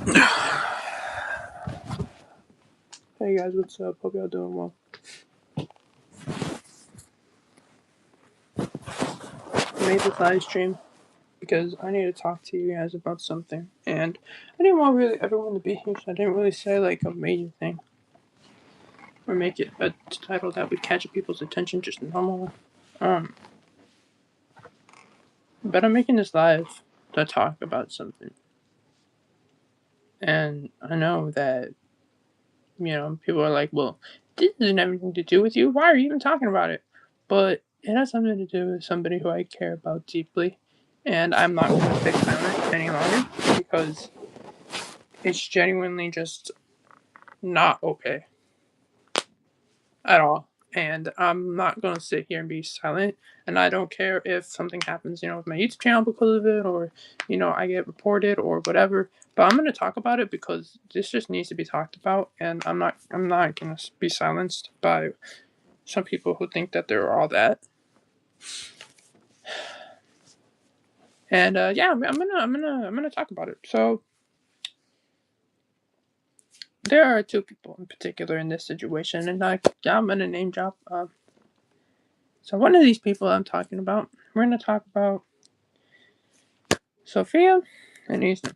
Hey guys, what's up? Hope y'all doing well. I made this live stream because I need to talk to you guys about something, and I didn't want really everyone to be here, so I didn't really say like a major thing or make it a title that would catch people's attention, just normal. Um, but I'm making this live to talk about something, and I know that people are like, "Well, this doesn't have anything to do with you. Why are you even talking about it?" But it has something to do with somebody who I care about deeply, and I'm not going to stay silent any longer because it's genuinely just not okay at all. And I'm not going to sit here and be silent. And I don't care if something happens, with my YouTube channel because of it, or, I get reported or whatever. But I'm going to talk about it because this just needs to be talked about. And I'm not going to be silenced by some people who think that they're all that. And yeah, I'm gonna talk about it. So there are two people in particular in this situation, and I'm gonna name drop. So one of these people I'm talking about, we're gonna talk about Sophia and Ethan.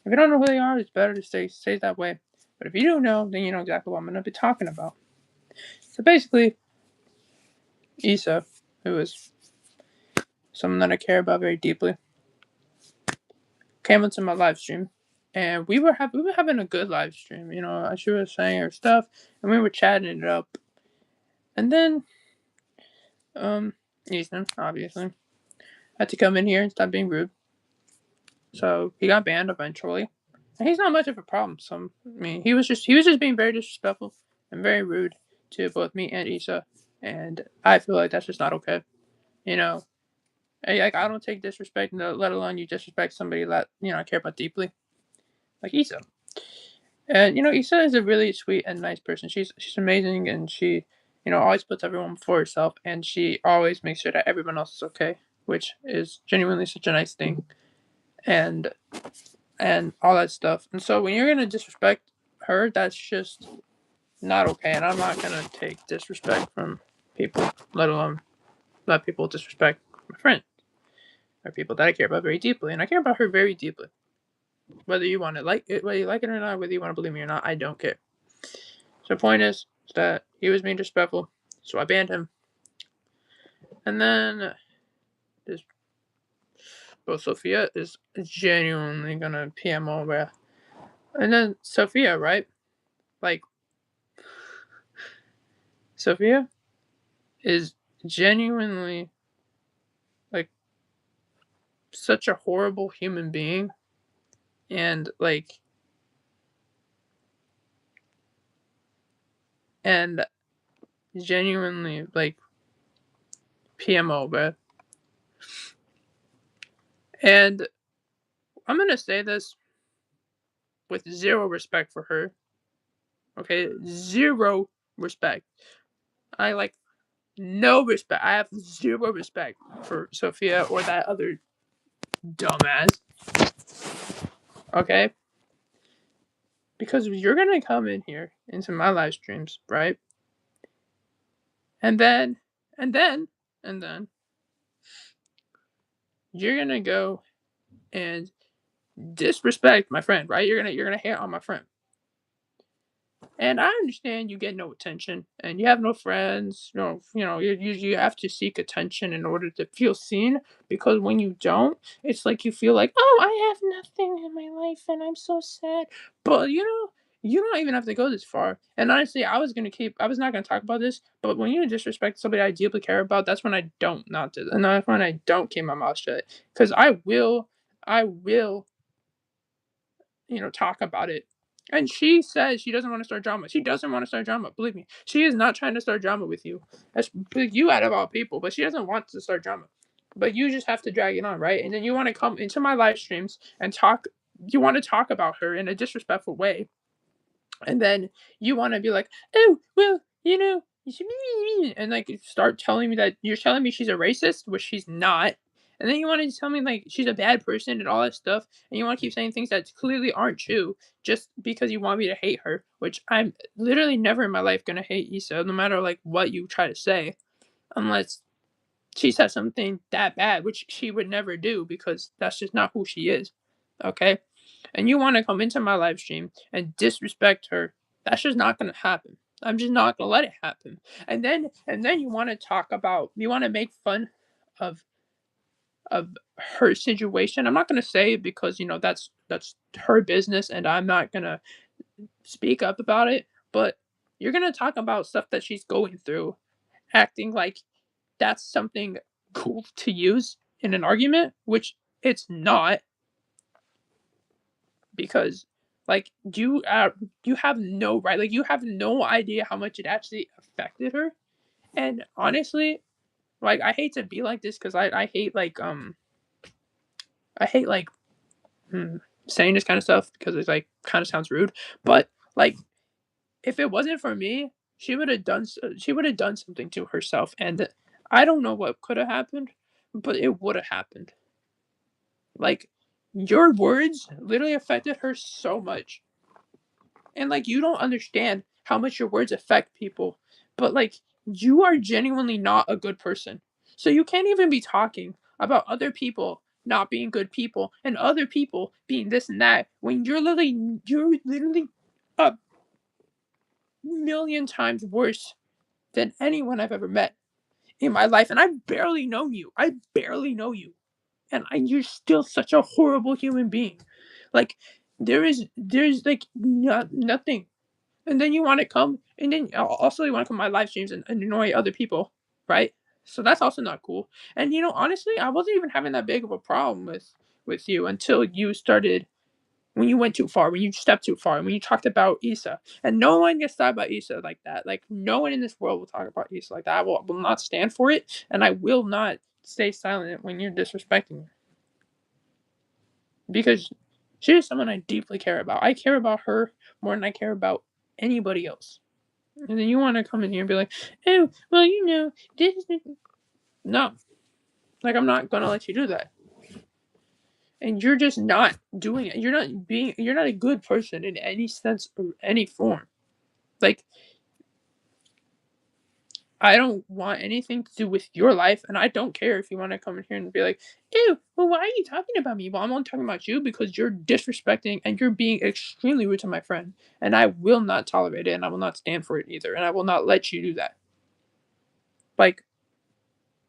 If you don't know who they are, it's better to stay that way. But if you do know, then you know exactly what I'm gonna be talking about. So basically, Issa, who is someone that I care about very deeply, came into my live stream, and we were having a good live stream. She was saying her stuff, and we were chatting it up. And then, Ethan obviously had to come in here and stop being rude. So he got banned eventually, and he's not much of a problem. So I mean, he was just being very disrespectful and very rude to both me and Issa, and I feel like that's just not okay. You know, I don't take disrespect, let alone you disrespect somebody that I care about deeply, like Issa. And Issa is a really sweet and nice person. She's amazing, and she always puts everyone before herself, and she always makes sure that everyone else is okay, which is genuinely such a nice thing, and all that stuff. And so when you're gonna disrespect her, that's just not okay. And I'm not gonna take disrespect from people, let alone let people disrespect my friend or people that I care about very deeply. And I care about her very deeply. Whether you want to like it, whether you like it or not, whether you want to believe me or not, I don't care. So the point is that he was being disrespectful, so I banned him. And then this, both Sophia is genuinely gonna PM over. And then Sophia, right? Like Sophia is genuinely like such a horrible human being, and and genuinely PMO, bruh. And I'm gonna say this with zero respect for her. Okay, zero respect. I no respect. I have zero respect for Sophia or that other dumbass. Okay, because you're gonna come in here into my live streams, right? And then, and then, and then you're gonna go and disrespect my friend, right? You're gonna hate on my friend. And I understand you get no attention and you have no friends. You have to seek attention in order to feel seen. Because when you don't, it's like you feel like, oh, I have nothing in my life and I'm so sad. But you don't even have to go this far. And honestly, I was not gonna talk about this. But when you disrespect somebody I deeply care about, that's when I don't not do, and that's when I don't keep my mouth shut. Because I will talk about it. And she says she doesn't want to start drama. She doesn't want to start drama. Believe me, she is not trying to start drama with you. That's you out of all people, but she doesn't want to start drama. But you just have to drag it on, right? And then you want to come into my live streams and talk. You want to talk about her in a disrespectful way, and then you want to be like, oh, well, you should be, and start telling me that you're telling me she's a racist, which she's not, And then you want to tell me like she's a bad person and all that stuff, and you want to keep saying things that clearly aren't true just because you want me to hate her, which I'm literally never in my life gonna hate Issa, no matter like what you try to say, unless she said something that bad, which she would never do because that's just not who she is. Okay? And you want to come into my live stream and disrespect her, that's just not going to happen. I'm just not going to let it happen. And then you want to talk about, you want to make fun of of her situation. I'm not going to say it because that's her business and I'm not going to speak up about it, but you're going to talk about stuff that she's going through, acting like that's something cool to use in an argument, which it's not, because like you have no right, like you have no idea how much it actually affected her. And honestly, like I hate to be like this because I hate like I hate like hmm, saying this kind of stuff because it's like kind of sounds rude, but like if it wasn't for me, she would have done something to herself, and I don't know what could have happened, but it would have happened. Like your words literally affected her so much. And like you don't understand how much your words affect people, but like you are genuinely not a good person. So you can't even be talking about other people not being good people and other people being this and that when you're literally a million times worse than anyone I've ever met in my life, and I've barely known you. I barely know you, and you're still such a horrible human being. Like there's like nothing. And then you want to come, and then also you want to come to my live streams and annoy other people, right? So that's also not cool. And honestly, I wasn't even having that big of a problem with you until you started, when you went too far, when you stepped too far, and when you talked about Issa. And no one gets talk about Issa like that. Like no one in this world will talk about Issa like that. I will not stand for it, and I will not stay silent when you're disrespecting her, because she is someone I deeply care about. I care about her more than I care about anybody else. And then you want to come in here and be like, oh, well, this is. No. Like, I'm not going to let you do that. And you're just not doing it. You're not a good person in any sense or any form. Like, I don't want anything to do with your life, and I don't care if you want to come in here and be like, ew, well, why are you talking about me? Well, I'm only talking about you because you're disrespecting and you're being extremely rude to my friend. And I will not tolerate it, and I will not stand for it either. And I will not let you do that. Like,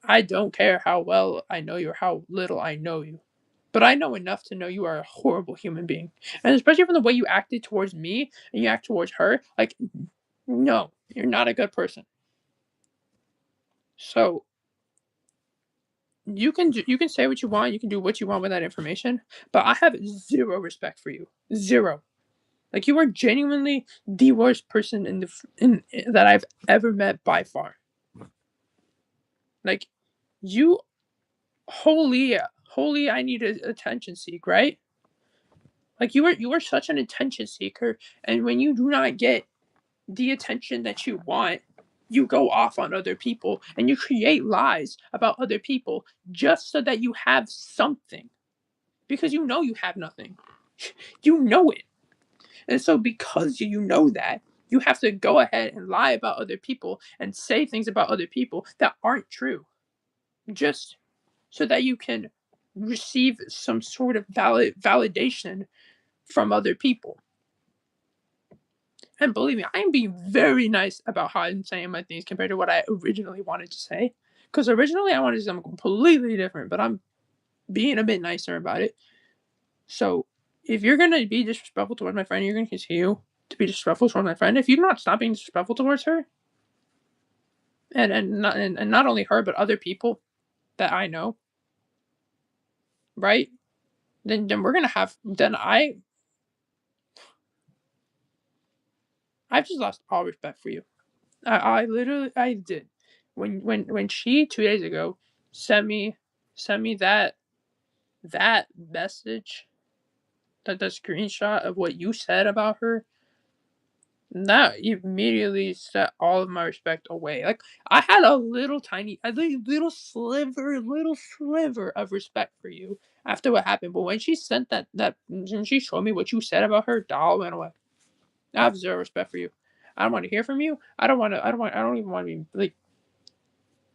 I don't care how well I know you or how little I know you, but I know enough to know you are a horrible human being. And especially from the way you acted towards me and you act towards her, like, no, you're not a good person. So you can say what you want, you can do what you want with that information, but I have zero respect for you, zero. Like you are genuinely the worst person in that I've ever met by far. Like you, holy, I need a attention seek, right? Like you are such an attention seeker, and when you do not get the attention that you want, you go off on other people and you create lies about other people just so that you have something, because you have nothing. You know it. And so because you know that, you have to go ahead and lie about other people and say things about other people that aren't true, just so that you can receive some sort of validation from other people. And believe me, I'm being very nice about how I'm saying my things compared to what I originally wanted to say. Because originally I wanted to say something completely different, but I'm being a bit nicer about it. So if you're gonna be disrespectful towards my friend, you're gonna continue to be disrespectful towards my friend. If you do not stop being disrespectful towards her, and not only her but other people that I know, right? Then we're gonna have then I've just lost all respect for you. I literally I did. When she 2 days ago sent me sent me that message, that screenshot of what you said about her, That immediately set all of my respect away. Like, I had a little sliver of respect for you after what happened. But when she sent when she showed me what you said about her, doll went away. I have zero respect for you. I don't want to hear from you. I don't even want to be like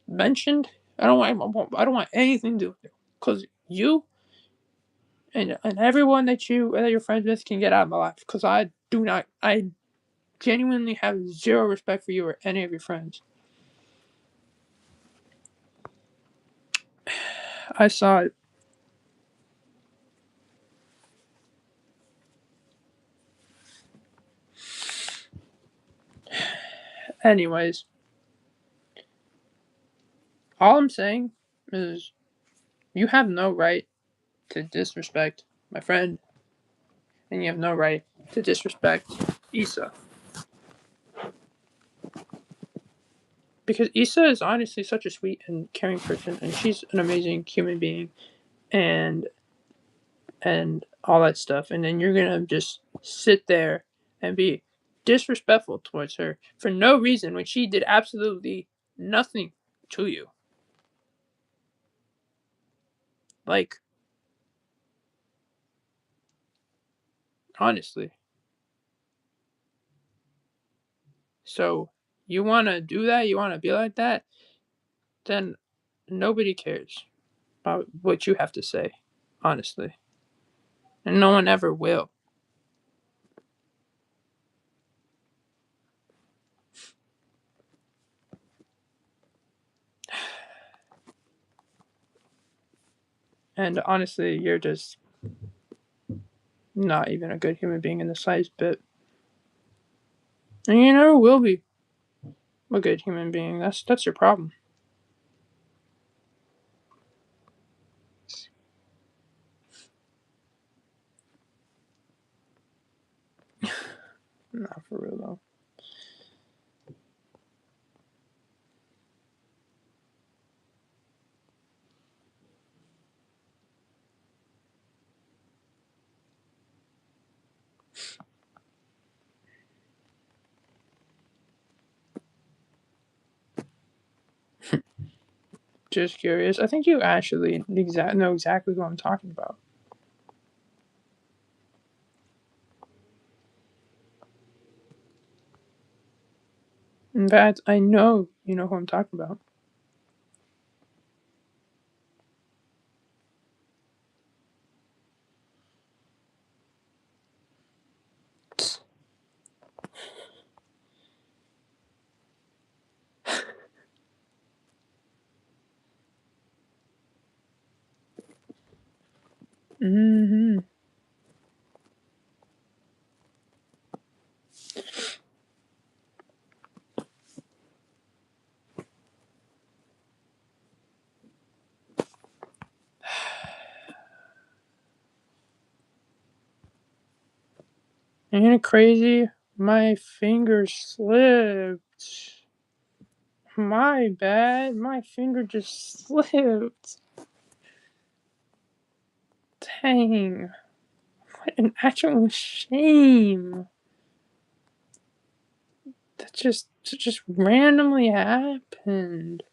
mentioned. I don't want anything to do with you. Cause you and everyone that you're friends with can get out of my life. Cause I genuinely have zero respect for you or any of your friends. I saw it. Anyways, all I'm saying is you have no right to disrespect my friend, and you have no right to disrespect Issa. Because Issa is honestly such a sweet and caring person, and she's an amazing human being, and all that stuff. And then you're gonna just sit there and be disrespectful towards her for no reason when she did absolutely nothing to you. Like, honestly. So you wanna do that, you wanna be like that, then nobody cares about what you have to say, honestly. And no one ever will. And honestly, you're just not even a good human being in the slightest bit. And you never will be a good human being. That's your problem. Not for real though. Just curious. I think you actually know exactly who I'm talking about. In fact, I know you know who I'm talking about. Mm-hmm. Ain't it crazy? My finger slipped. My bad. My finger just slipped. Dang. What an actual shame. That just randomly happened.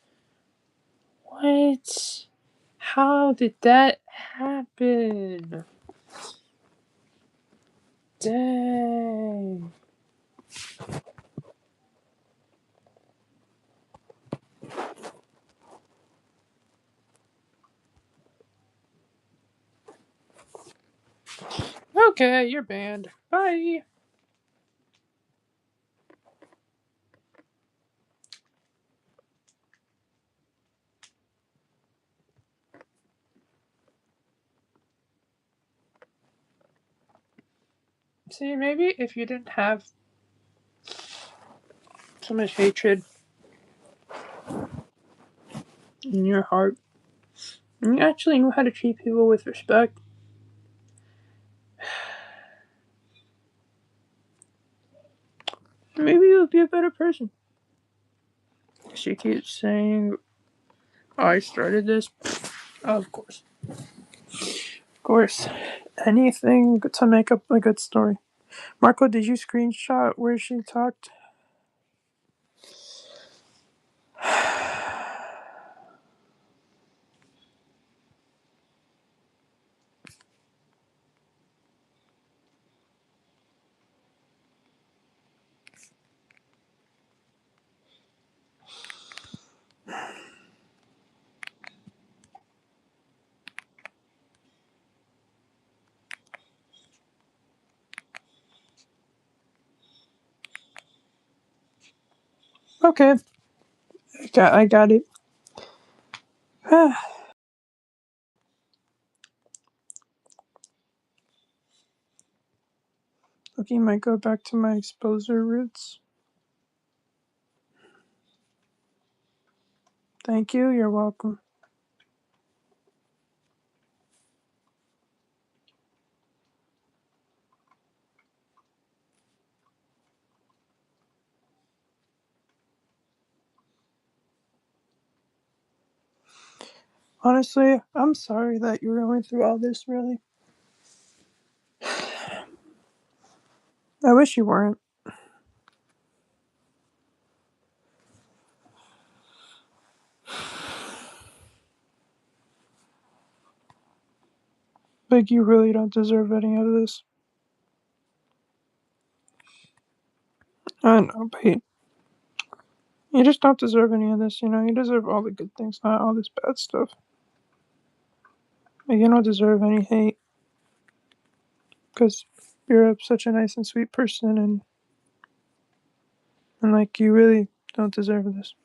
What? How did that happen? Dang. Okay, you're banned. Bye. See, maybe if you didn't have so much hatred in your heart, and you actually knew how to treat people with respect, maybe you would be a better person. She keeps saying, I started this. Of course. Of course. Anything to make up a good story. Marco, did you screenshot where she talked? Okay, I got it. Okay, might go back to my exposer roots. Thank you. You're welcome. Honestly, I'm sorry that you're going through all this, really. I wish you weren't. Like, you really don't deserve any of this. I know, but you just don't deserve any of this, you know? You deserve all the good things, not all this bad stuff. Like, you don't deserve any hate. Because you're such a nice and sweet person, and like, you really don't deserve this.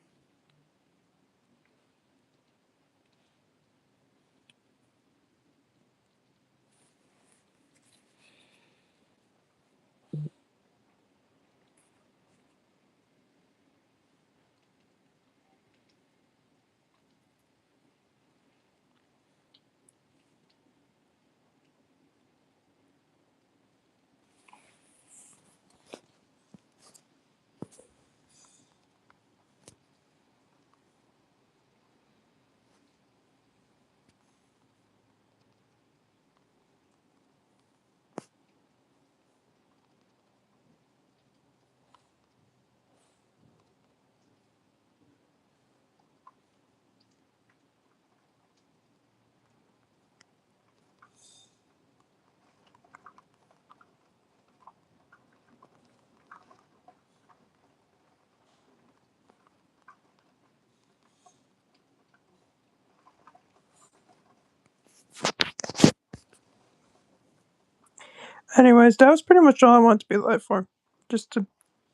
Anyways, that was pretty much all I wanted to be alive for. Just to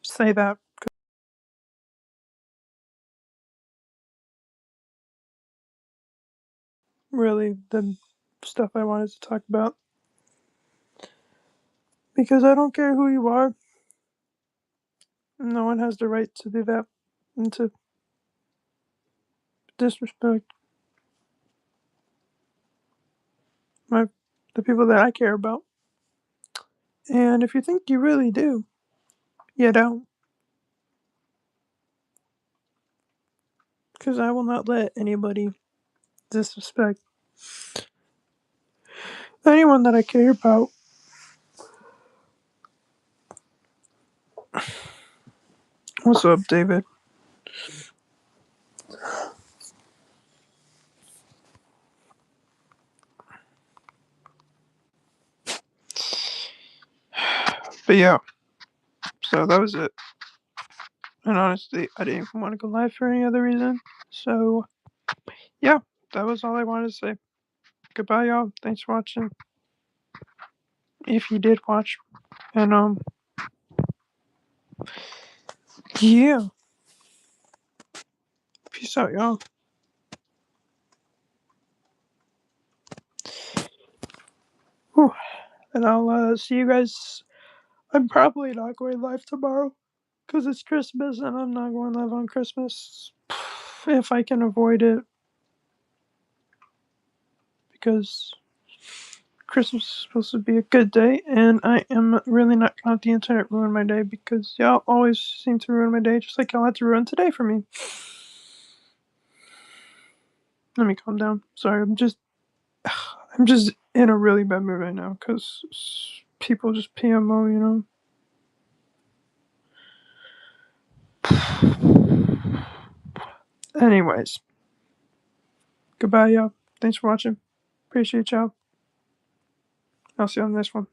say that. Really, the stuff I wanted to talk about. Because I don't care who you are. No one has the right to do that and to disrespect the people that I care about. And if you think you really do, you don't. Because I will not let anybody disrespect anyone that I care about. What's up, David? But yeah, so that was it. And honestly, I didn't even want to go live for any other reason. So yeah, that was all I wanted to say. Goodbye, y'all. Thanks for watching. If you did watch. And yeah. Peace out, y'all. Whew. And I'll see you guys. I'm probably not going live tomorrow because it's Christmas and I'm not going live on Christmas if I can avoid it, because Christmas is supposed to be a good day and I am really not gonna let the internet ruin my day, because y'all always seem to ruin my day just like y'all had to ruin today for me. Let me calm down. Sorry, I'm just in a really bad mood right now because people just PMO, you know. Anyways, goodbye, y'all. Thanks for watching. Appreciate y'all. I'll see you on the next one.